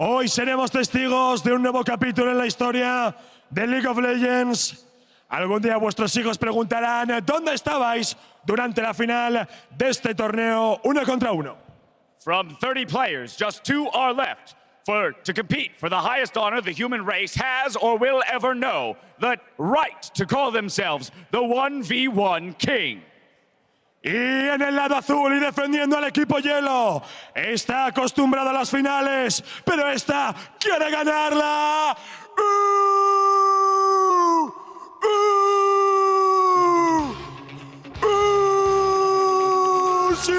Hoy seremos testigos de un nuevo capítulo en la historia de League of Legends. Algún día vuestros hijos preguntarán ¿dónde estabais durante la final de este torneo 1 contra 1? From 30 players, just 2 are left to compete for the highest honor the human race has or will ever know, the right to call themselves the 1v1 King. Y en el lado azul y defendiendo al equipo hielo, está acostumbrado a las finales, pero esta quiere ganarla. ¡Sí!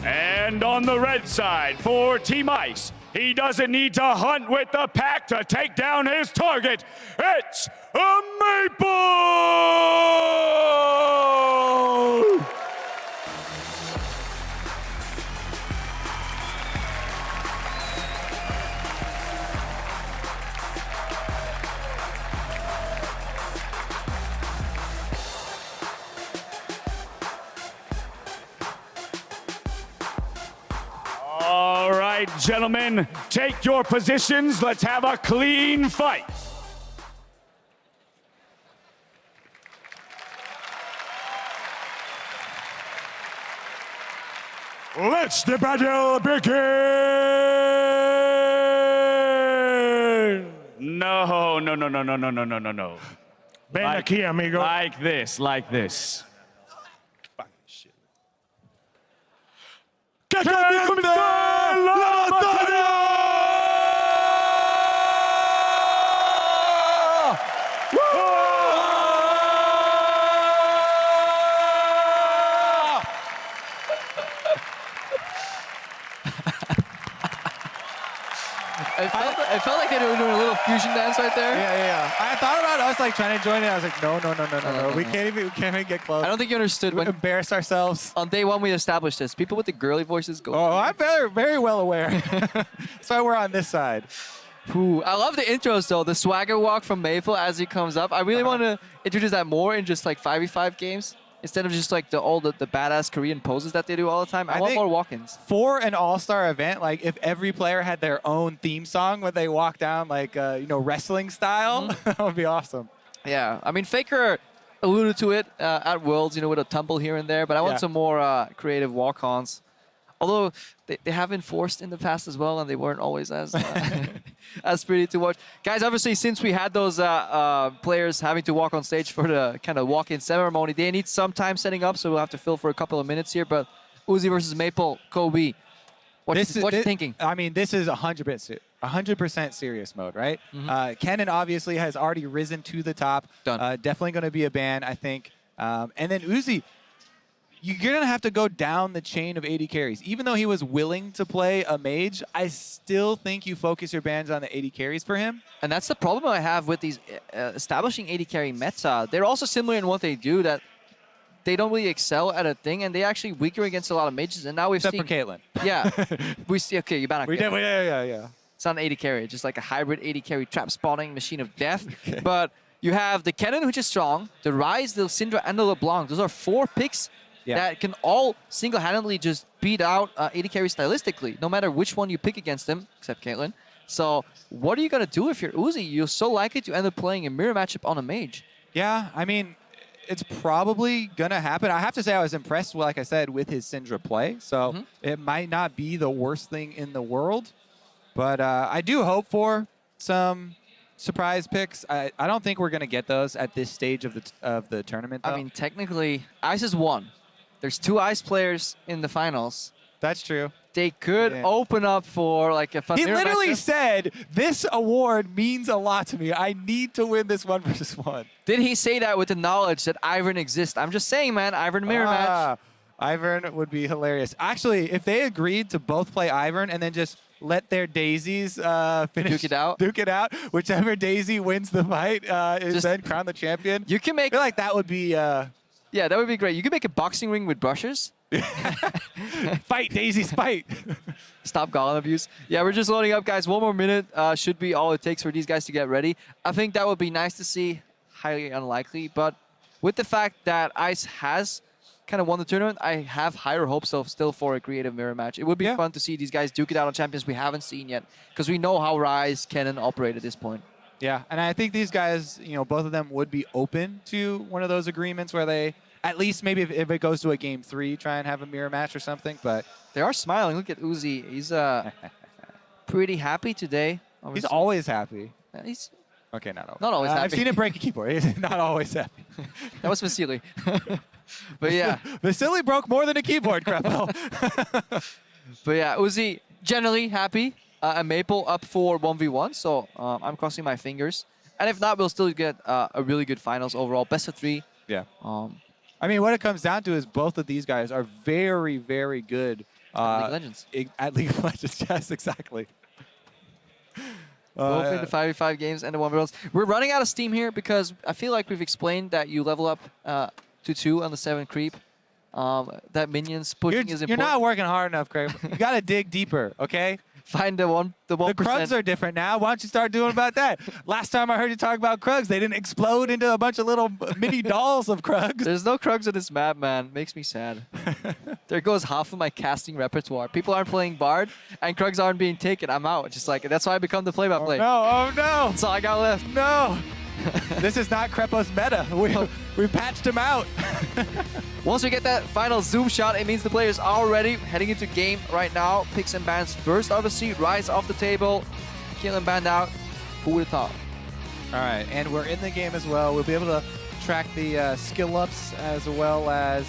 And on the red side for Team Ice, he doesn't need to hunt with the pack to take down his target. It's a Maple! All right, gentlemen, take your positions. Let's have a clean fight. Let's the battle begin! No. Ven aquí, amigo. Like this. ¡Que comience la batalla! I felt like they were doing a little fusion dance right there. Yeah. I thought about us like trying to join it. I was like, no. We can't even get close. I don't think you understood We when embarrass ourselves. on day one we established this. People with the girly voices go. Oh, I'm very well aware. That's why we're on this side. Ooh, I love the intros though. The swagger walk from Maple as he comes up. I really want to introduce that more in just like 5v5 games instead of just like the badass Korean poses that they do all the time. I want think more walk-ins. For an all-star event, like if every player had their own theme song when they walk down, like wrestling style, that would be awesome. Yeah, I mean Faker alluded to it at Worlds, with a tumble here and there, but I want some more creative walk-ons. Although they have been forced in the past as well, and they weren't always as as pretty to watch. Guys, obviously, since we had those players having to walk on stage for the kind of walk-in ceremony, they need some time setting up, so we'll have to fill for a couple of minutes here. But Uzi versus Maple, Kobe, what you thinking? I mean, this is 100% serious mode, right? Kennen obviously has already risen to the top. Done. Definitely going to be a ban, I think. And then Uzi, you're going to have to go down the chain of AD carries. Even though he was willing to play a mage, I still think you focus your bans on the AD carries for him. And that's the problem I have with these establishing AD carry meta. They're also similar in what they do, that they don't really excel at a thing, and they're actually weaker against a lot of mages. And now we've Except seen... for Caitlyn. Yeah. we see... Okay, you better... Yeah. It's not an AD carry, just like a hybrid AD carry trap spawning machine of death. Okay. But you have the Kennen, which is strong, the Ryze, the Syndra, and the LeBlanc. Those are 4 picks that can all single-handedly just beat out AD carry stylistically, no matter which one you pick against them, except Caitlyn. So what are you going to do if you're Uzi? You're so likely to end up playing a mirror matchup on a mage. Yeah, I mean, it's probably going to happen. I have to say I was impressed, like I said, with his Syndra play. So it might not be the worst thing in the world. But I do hope for some surprise picks. I don't think we're going to get those at this stage of the tournament, though. I mean, technically, Ice is 1. There's 2 Ice players in the finals. That's true. They could open up for like a fun. He literally said, "This award means a lot to me. I need to win this 1 versus 1." Did he say that with the knowledge that Ivern exists? I'm just saying, man. Ivern mirror match. Ivern would be hilarious. Actually, if they agreed to both play Ivern and then just let their daisies finish duke it out, whichever daisy wins the fight is then crowned the champion. You can make... I feel like that would be Yeah, that would be great. You could make a boxing ring with brushes. Fight, Daisy's fight. Stop Goblin abuse. Yeah, we're just loading up, guys. 1 more minute should be all it takes for these guys to get ready. I think that would be nice to see. Highly unlikely, but with the fact that Ice has kind of won the tournament, I have higher hopes of still for a creative mirror match. It would be fun to see these guys duke it out on champions we haven't seen yet, because we know how Rise, Kennen operate at this point. Yeah, and I think these guys, both of them would be open to one of those agreements where they, at least maybe if it goes to a game 3, try and have a mirror match or something, but... They are smiling. Look at Uzi. He's pretty happy today. He's always happy. He's okay, not always. Not always happy. I've seen him break a keyboard. He's not always happy. That was Vasily. But yeah. Vasily broke more than a keyboard, Krepo. But yeah, Uzi generally happy. And Maple up for 1v1, so I'm crossing my fingers. And if not, we'll still get a really good finals overall. Best of 3. Yeah. I mean, what it comes down to is both of these guys are very, very good. At League of Legends. At League of Legends, yes, exactly. Both in the 5v5 games and the 1v1s. We're running out of steam here because I feel like we've explained that you level up to 2 on the 7 creep. That minions pushing is important. You're not working hard enough, Craig. You got to dig deeper, okay? Find the 1%. The Krugs are different now. Why don't you start doing about that? Last time I heard you talk about Krugs, they didn't explode into a bunch of little mini dolls of Krugs. There's no Krugs on this map, man. Makes me sad. There goes half of my casting repertoire. People aren't playing Bard, and Krugs aren't being taken. I'm out. Just like, that's why I become the play-by-play. Oh no! That's all I got left. No! This is not Krepo's meta. We patched him out. Once we get that final zoom shot, it means the players are ready. Heading into game right now. Picks and bans first, obviously. Rise off the table. Kill and banned out. Who would have thought? All right, and we're in the game as well. We'll be able to track the skill ups as well as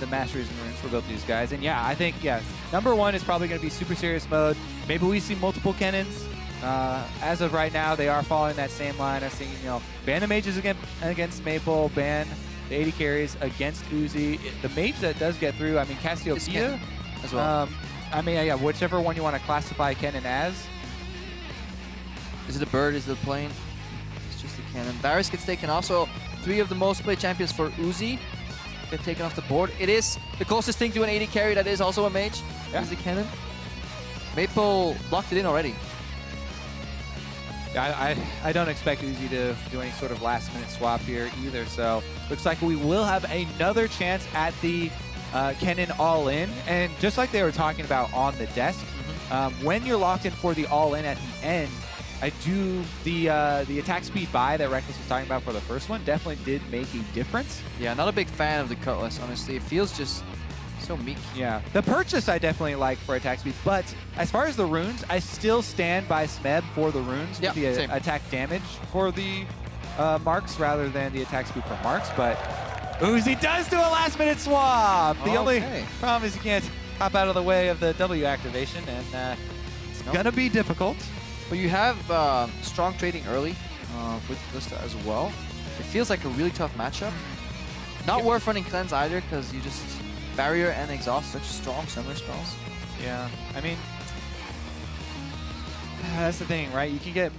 the masteries and runes for both of these guys. And yeah, I think, yes, number 1 is probably going to be super serious mode. Maybe we see multiple Kennens. As of right now, they are following that same line. I think, ban the mages against Maple, ban the 80 carries against Uzi. The mage that does get through, I mean, Cassiopeia as well. I mean, yeah, whichever one you want to classify Kennen as. Is it a bird? Is it a plane? It's just a cannon. Varus gets taken off. So 3 of the most played champions for Uzi get taken off the board. It is the closest thing to an 80 carry that is also a mage. Yeah. Is the cannon. Maple locked it in already. I don't expect Uzi to do any sort of last-minute swap here either, so looks like we will have another chance at the Kennen all-in. And just like they were talking about on the desk, when you're locked in for the all-in at the end, the attack speed buy that Reckless was talking about for the first one definitely did make a difference. Yeah, not a big fan of the Cutlass, honestly. It feels just so meek. Yeah, the purchase I definitely like for attack speed, but as far as the runes, I still stand by Smeb for the runes, yeah, the attack damage for the marks rather than the attack speed for marks. But Uzi does do a last-minute swap. The only problem is you can't hop out of the way of the W activation, and it's gonna be difficult. But you have strong trading early with Kalista as well. It feels like a really tough matchup. Not worth running cleanse either, because you just barrier and exhaust such strong summer spells. Yeah, I mean, that's the thing, right? You can get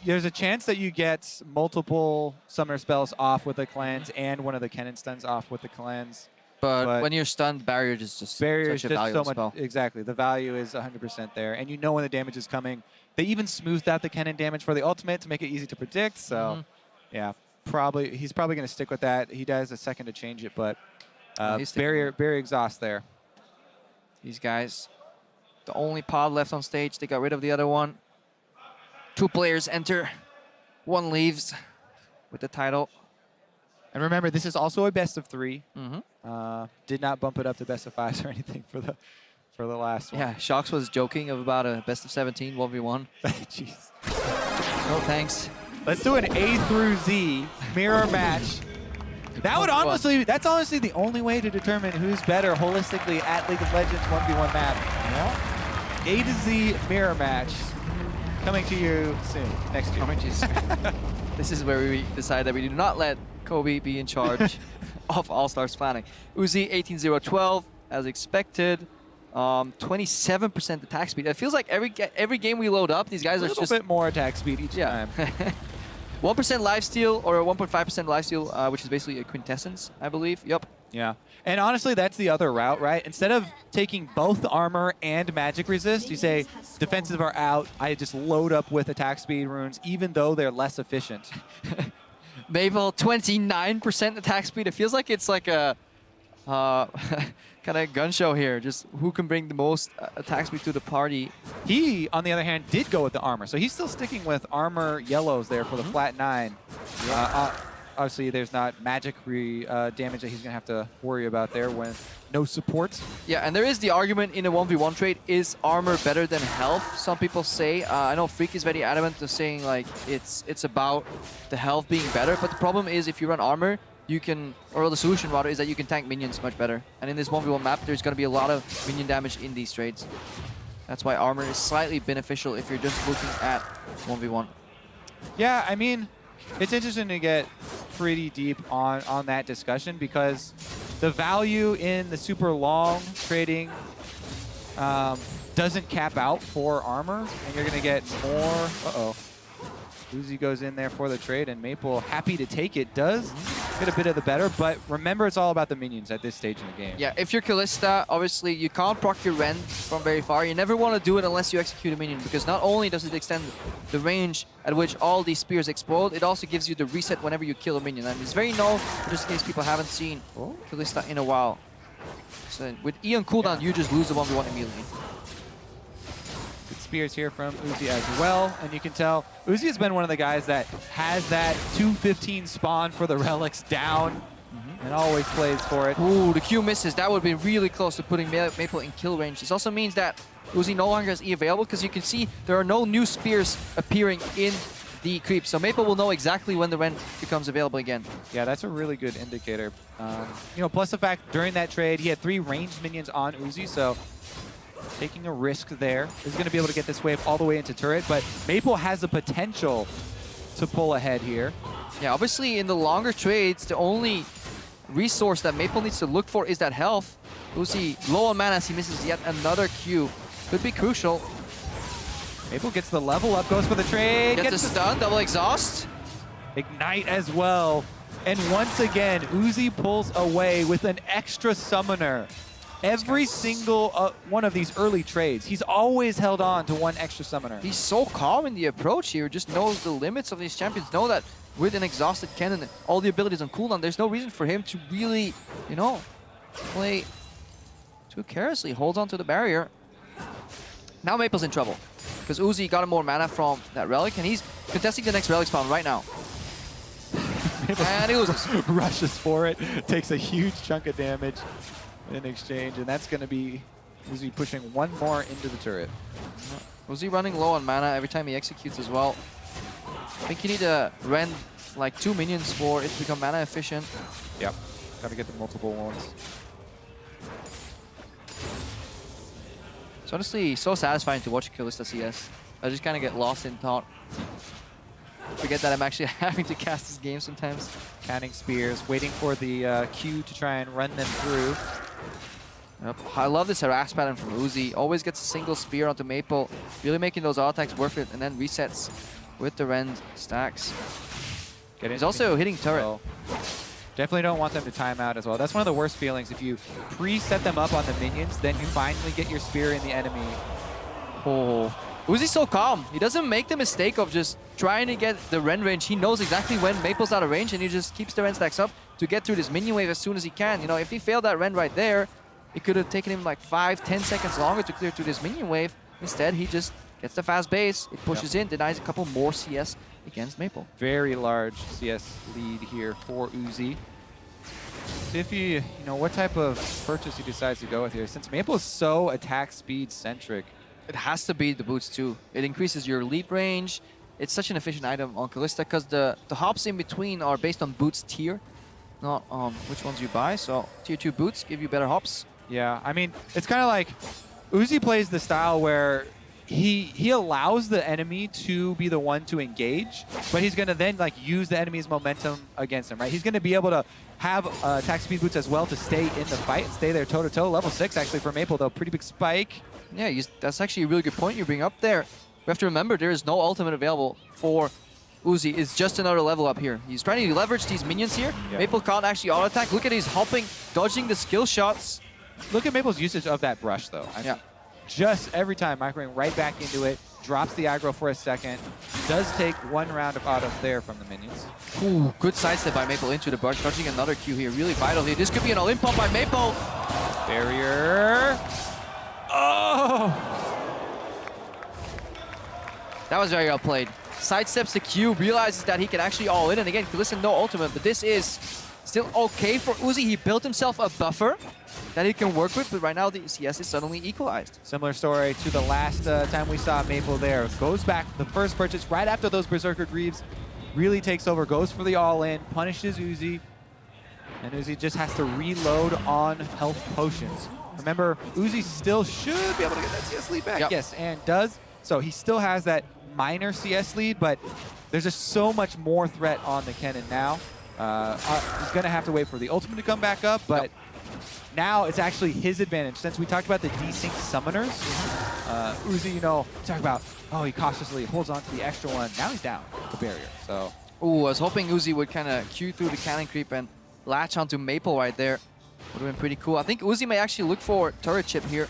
there's a chance that you get multiple summer spells off with a cleanse and one of the Kennen stuns off with the cleanse. But when you're stunned, barrier is just barrier is such a just so much. spell. Exactly, the value is 100% there, and you know when the damage is coming. They even smoothed out the Kennen damage for the ultimate to make it easy to predict. So, yeah, he's probably going to stick with that. He does a second to change it, but barrier exhaust there. These guys, the only pod left on stage. They got rid of the other one. 2 players enter, 1 leaves with the title. And remember, this is also a best of 3. Mm-hmm. Did not bump it up to best of 5s or anything for the last one. Yeah, Shox was joking about a best of 17 1v1. Jeez. No thanks. Let's do an A through Z mirror match. That's honestly the only way to determine who's better holistically at League of Legends 1v1 map. Yeah. A to Z mirror match coming to you soon, next year. This is where we decide that we do not let Kobe be in charge of All-Stars planning. Uzi 18-0-12 as expected. 27% attack speed. It feels like every game we load up, these guys are just a little bit more attack speed each time. 1% lifesteal or 1.5% lifesteal, which is basically a quintessence, I believe. Yep. Yeah. And honestly, that's the other route, right? Instead of taking both armor and magic resist, you say defensive are out. I just load up with attack speed runes, even though they're less efficient. Maple, 29% attack speed. It feels like it's like a kind of gun show here. Just who can bring the most attack speed to the party. He, on the other hand, did go with the armor. So he's still sticking with armor yellows there for the flat 9. Obviously, there's not magic damage that he's going to have to worry about there when no support. Yeah, and there is the argument in a 1v1 trade, is armor better than health? Some people say. I know Freak is very adamant to saying like it's about the health being better, but the problem is if you run armor, you can, or the solution rather, is that you can tank minions much better. And in this 1v1 map, there's going to be a lot of minion damage in these trades. That's why armor is slightly beneficial if you're just looking at 1v1. Yeah, I mean, it's interesting to get pretty deep on that discussion because the value in the super long trading doesn't cap out for armor, and you're going to get more. Uzi goes in there for the trade, and Maple, happy to take it, does get a bit of the better, but remember, it's all about the minions at this stage in the game. Yeah, if you're Kalista, obviously you can't proc your Rend from very far. You never want to do it unless you execute a minion, because not only does it extend the range at which all these spears explode, it also gives you the reset whenever you kill a minion. And it's very known, just in case people haven't seen Kalista in a while. So with Eon cooldown, you just lose the 1v1 immediately. Spears here from Uzi as well, and you can tell Uzi has been one of the guys that has that 215 spawn for the relics down and always plays for it. Ooh, the Q misses. That would be really close to putting Maple in kill range. This also means that Uzi no longer has E available, because you can see there are no new spears appearing in the creep. So Maple will know exactly when the Rend becomes available again. Yeah, that's a really good indicator. You know, plus the fact during that trade he had 3 ranged minions on Uzi, so taking a risk there. He's going to be able to get this wave all the way into turret, but Maple has the potential to pull ahead here. Yeah, obviously in the longer trades, the only resource that Maple needs to look for is that health. Uzi low on mana as he misses yet another Q. Could be crucial. Maple gets the level up, goes for the trade. Gets a stun, double exhaust. Ignite as well. And once again, Uzi pulls away with an extra summoner. Every single one of these early trades, he's always held on to one extra summoner. He's so calm in the approach here, just knows the limits of these champions, know that with an exhausted Kennen and all the abilities on cooldown, there's no reason for him to really, you know, play too carelessly. Holds on to the barrier. Now Maple's in trouble, because Uzi got him more mana from that relic, and he's contesting the next relic spawn right now. And he loses. Rushes for it, takes a huge chunk of damage in exchange, and that's going to be Uzi pushing one more into the turret. Uzi running low on mana every time he executes as well. I think you need to rend like 2 minions for it to become mana efficient. Yep, got to get the multiple ones. It's honestly so satisfying to watch Kalista CS. I just kind of get lost in thought. Forget that I'm actually having to cast this game sometimes. Counting spears, waiting for the Q to try and run them through. Yep. I love this harass pattern from Uzi. Always gets a single spear onto Maple, really making those auto attacks worth it, and then resets with the Rend stacks. He's also hitting turret. Well. Definitely don't want them to time out as well. That's one of the worst feelings. If you pre-set them up on the minions, then you finally get your spear in the enemy. Oh. Uzi's so calm. He doesn't make the mistake of just trying to get the Rend range. He knows exactly when Maple's out of range, and he just keeps the Rend stacks up to get through this minion wave as soon as he can. You know, if he failed that Rend right there, it could have taken him like 5-10 seconds longer to clear through this minion wave. Instead, he just gets the fast base. It pushes in, denies a couple more CS against Maple. Very large CS lead here for Uzi. See if you know, what type of purchase he decides to go with here. Since Maple is so attack speed centric, it has to be the boots too. It increases your leap range. It's such an efficient item on Kalista because the hops in between are based on boots tier, not on which ones you buy. So tier 2 boots give you better hops. Yeah, I mean, it's kind of like Uzi plays the style where he allows the enemy to be the one to engage, but he's going to then like use the enemy's momentum against him, right? He's going to be able to have attack speed boots as well to stay in the fight and stay there toe-to-toe. Level 6 actually for Maple, though. Pretty big spike. Yeah, that's actually a really good point you bring up there. We have to remember there is no ultimate available for Uzi is just another level up here. He's trying to leverage these minions here. Yeah. Maple can't actually auto-attack. Look at he's hopping, dodging the skill shots. Look at Maple's usage of that brush, though. I mean, just every time, microing right back into it, drops the aggro for a second, does take one round of autos there from the minions. Ooh, good sidestep by Maple into the brush, dodging another Q here. Really vital here. This could be an all-in pump by Maple. Barrier. Oh! That was very well played. Sidesteps the Q, realizes that he can actually all in, and again, Kalista no ultimate, but this is still okay for Uzi. He built himself a buffer that he can work with, but right now the CS is suddenly equalized. Similar story to the last time we saw Maple there. Goes back the first purchase right after those Berserker Greaves. Really takes over, goes for the all-in, punishes Uzi. And Uzi just has to reload on health potions. Remember, Uzi still should be able to get that CS lead back. Yep. Yes, and does. So he still has that minor CS lead, but there's just so much more threat on the Kennen now. He's going to have to wait for the ultimate to come back up, but now it's actually his advantage. Since we talked about the desync summoners, Uzi, you know, talk about, oh, he cautiously holds on to the extra one. Now he's down the barrier, so. Ooh, I was hoping Uzi would kind of Q through the cannon creep and latch onto Maple right there. Would have been pretty cool. I think Uzi may actually look for turret chip here.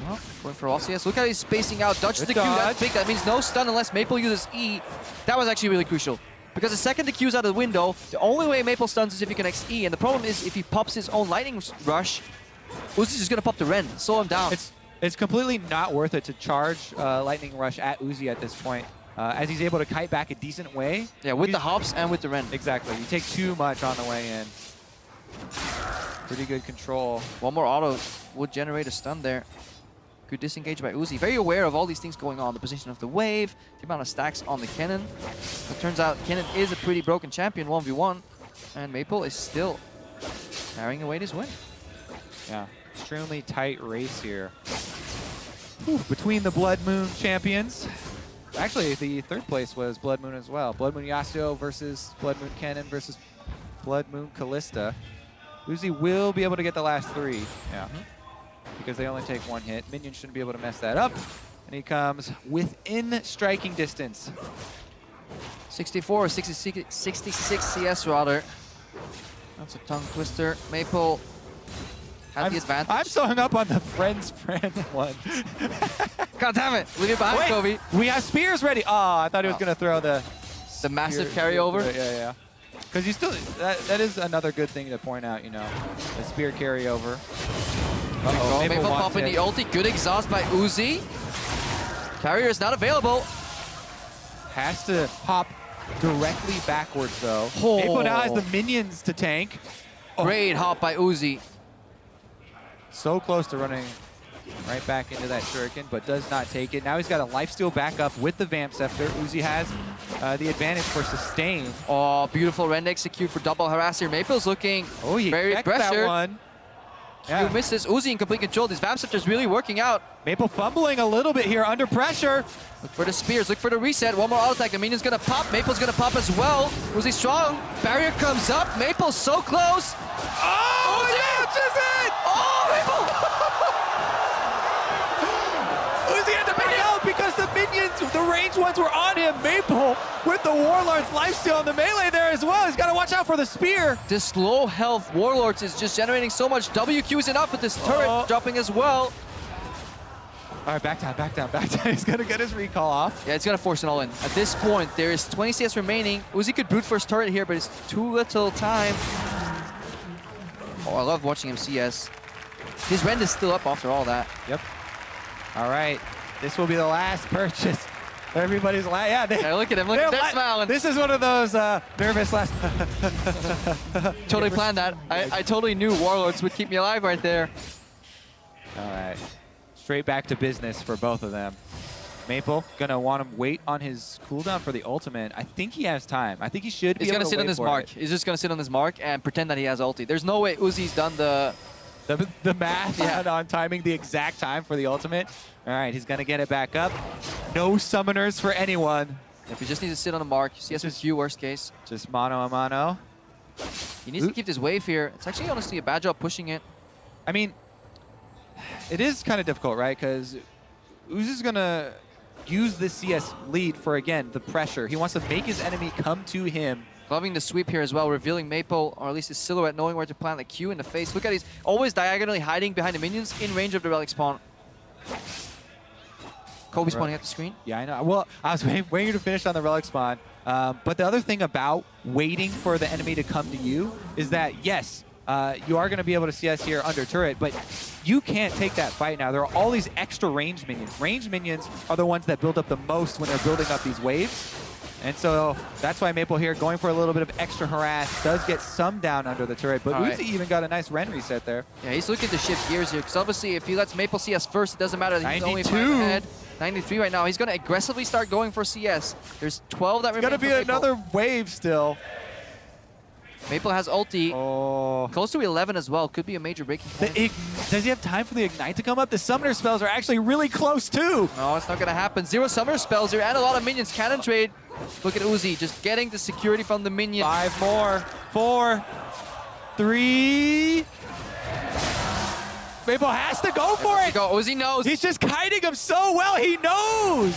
Well, going for all CS. Look how he's spacing out. Dodges the Q. That's big. That means no stun unless Maple uses E. That was actually really crucial. Because the second the Q's out of the window, the only way Maple stuns is if he connects E. And the problem is if he pops his own lightning rush, Uzi's just going to pop the Ren, slow him down. It's completely not worth it to charge lightning rush at Uzi at this point. As he's able to kite back a decent way. Yeah, with the hops and with the Ren. Exactly. You take too much on the way in. Pretty good control. One more auto would generate a stun there. Good disengage by Uzi. Very aware of all these things going on. The position of the wave, the amount of stacks on the Kennen. It turns out Kennen is a pretty broken champion, 1v1. And Maple is still carrying away this win. Yeah, extremely tight race here. Whew, between the Blood Moon champions. Actually, the third place was Blood Moon as well. Blood Moon Yasuo versus Blood Moon Kennen versus Blood Moon Kalista. Uzi will be able to get the last three. Yeah. Because they only take one hit. Minion shouldn't be able to mess that up. And he comes within striking distance. 64 or 66 CS rather. That's a tongue twister. Maple had the advantage. I'm so hung up on the friends one. God damn it. Leave it behind, Kobe. We have spears ready. Oh, I thought he was going to throw the massive carryover. Yeah. Because you still, that is another good thing to point out, you know, the spear carryover. Uh-oh, Maple popping the ulti. Good exhaust by Uzi. Carrier is not available. Has to hop directly backwards, though. Oh. Maple now has the minions to tank. Great hop by Uzi. So close to running right back into that shuriken, but does not take it. Now he's got a lifesteal backup with the Vamp Scepter. Uzi has the advantage for sustain. Oh, beautiful Ren execute for double harass here. Maple's looking very pressured. That one. Q misses. Uzi in complete control. This Vamp Scepter is really working out. Maple fumbling a little bit here under pressure. Look for the spears. Look for the reset. One more auto attack. The minion's going to pop. Maple's going to pop as well. Uzi strong. Barrier comes up. Maple's so close. Oh, Uzi launches it! Oh, Maple! Uzi had to back out because the minions, the ranged ones were on him. Maple with the Warlord's lifesteal on the melee there as well. He's got to watch out for the spear. This low health Warlords is just generating so much. WQ is enough with this turret dropping as well. All right, back down. He's going to get his recall off. Yeah, it's going to force an all-in. At this point, there is 20 CS remaining. Uzi could brute force turret here, but it's too little time. Oh, I love watching him CS. His Ren is still up after all that. Yep. All right, this will be the last purchase. Everybody's yeah, look at him. They're smiling. This is one of those nervous last. Totally planned that. I totally knew Warlords would keep me alive right there. All right, straight back to business for both of them. Maple gonna want him wait on his cooldown for the ultimate. I think he has time. I think he should be. He's gonna sit on this mark. He's just gonna sit on this mark and pretend that he has ulti. There's no way Uzi's done the math on timing the exact time for the ultimate. All right, he's gonna get it back up. No summoners for anyone. If he just needs to sit on the mark, CS with Q, worst case. Just mano a mano. He needs to keep this wave here. It's actually honestly a bad job pushing it. I mean, it is kind of difficult, right? Because Uzi's gonna use this CS lead for, again, the pressure. He wants to make his enemy come to him. Loving the sweep here as well, revealing Maple, or at least his silhouette, knowing where to plant the Q in the face. Look at he's always diagonally hiding behind the minions in range of the relic spawn. Kobe spawning at the screen. Yeah, I know. Well, I was waiting to finish on the relic spawn. But the other thing about waiting for the enemy to come to you is that, yes, you are going to be able to CS here under turret, but you can't take that fight now. There are all these extra range minions. Range minions are the ones that build up the most when they're building up these waves. And so that's why Maple here going for a little bit of extra harass, does get some down under the turret, but Uzi even got a nice Ren reset there. Yeah, he's looking to shift gears here, because obviously if he lets Maple CS first, it doesn't matter that he's only 5 ahead. 93 right now. He's going to aggressively start going for CS. There's 12 that remain. It's going to be another wave still. Maple has ulti. Oh. Close to 11 as well. Could be a major breaking point. Does he have time for the Ignite to come up? The Summoner spells are actually really close too. No, it's not going to happen. 0 Summoner spells here and a lot of minions. Cannon trade. Look at Uzi just getting the security from the minion. 5 more. 4. 3. Maple has to go for it. Go. Uzi knows. He's just kiting him so well. He knows.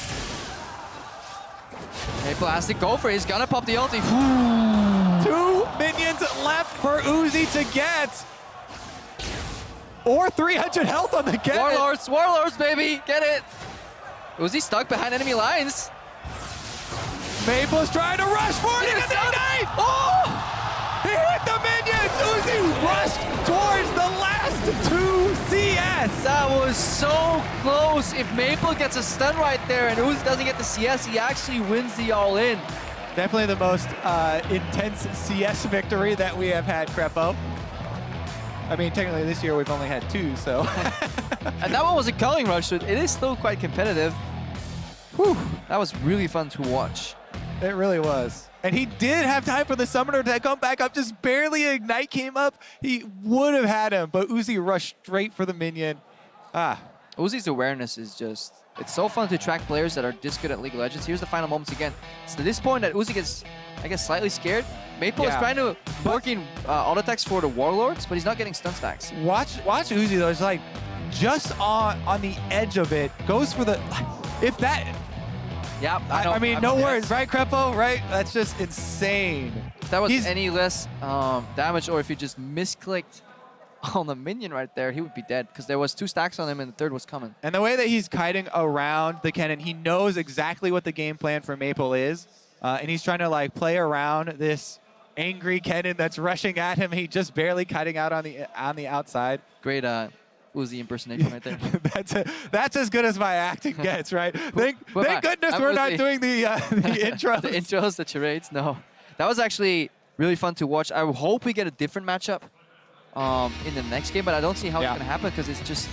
Maple has to go for it. He's going to pop the ulti. 2 minions left for Uzi to get. Or 300 health on the get. Warlords, baby. Get it. Uzi stuck behind enemy lines. Maple's trying to rush for it. It's Ignite. Oh! He hit the minions. Uzi rushed towards the last 2 CS. That was so close. If Maple gets a stun right there and Uzi doesn't get the CS, he actually wins the all-in. Definitely the most intense CS victory that we have had, Krepo. I mean, technically this year we've only had 2, so. And that one was a culling rush, so it is still quite competitive. Whew, that was really fun to watch. It really was. And he did have time for the Summoner to come back up, just barely Ignite came up. He would have had him, but Uzi rushed straight for the minion. Uzi's awareness is just, it's so fun to track players that are this good at League of Legends. Here's the final moments again. It's to this point that Uzi gets, I guess, slightly scared. Maple is trying to working auto attacks for the Warlords, but he's not getting stun stacks. Watch Uzi though, it's like just on the edge of it, goes for the, if that, yeah, I mean, no words, right, Krepo? Right? That's just insane. If that was any less damage, or if he just misclicked on the minion right there, he would be dead, because there was 2 stacks on him and the third was coming. And the way that he's kiting around the Kennen, he knows exactly what the game plan for Maple is, and he's trying to like play around this angry Kennen that's rushing at him. He just barely kiting out on the outside. Great Uzi impersonation right there. That's as good as my acting gets, right? Thank goodness we're not doing the intros. The intros, the charades, no. That was actually really fun to watch. I hope we get a different matchup in the next game, but I don't see how it's going to happen, because it's just